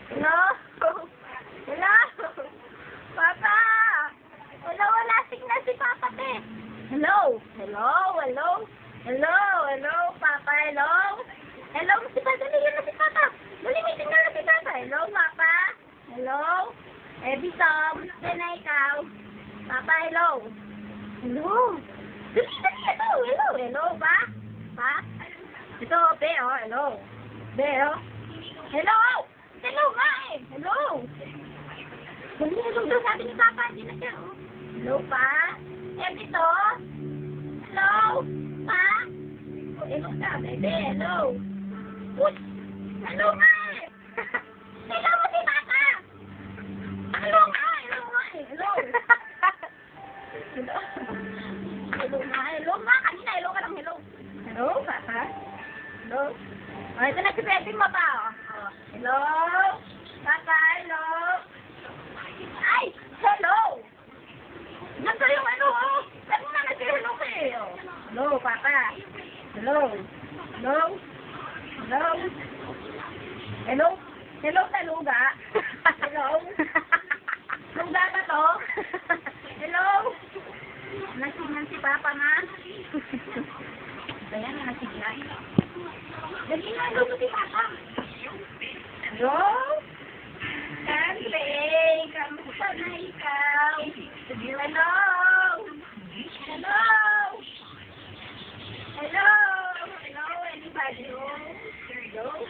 Hello? Hello? Papa! Hello, wala signal si Papa, te. Hello? Hello? Hello? Hello? Hello? Papa, hello? Hello, si Papa, dali yun na si Papa. Dali, may signal na si Papa. Hello, Papa? Hello? Tom, na ikaw. Papa, hello? Hello? Dali, dali, hello? Hello? Hello, pa? Pa? Ito, pe, oh, hello? Be, oh? Hello? Hello nga eh. Hello. Dali, hello daw sabi ni Papa. Hindi na siya, oh. Hello, pa? Dito? Hello? Pa? Hello ka, bebe. Hello. Uy! Hello nga eh. Hello mo si Papa. Hello nga. Hello nga eh. Hello. Hello. Hello nga. Hello nga. Kanina, hello ka lang. Hello. Hello, Papa? Hello? Oh, ito na si Pepe mo pa, oh. Hello? Papa, hello? Ay! Hello! Nasa yung ano, oh. Sabi mo na nag-hello ka eh, oh. Hello, Papa? Hello? Hello? Hello? Hello? Hello sa luga? Hello? Luga ba to? Hello? Nasignal si Papa, ma? Ayan, nasignal. Dali na, hello si Papa. Hello? Sante, kamusta na ikaw? Hello? Hello? Hello? Hello, anybody? Hello? Hello?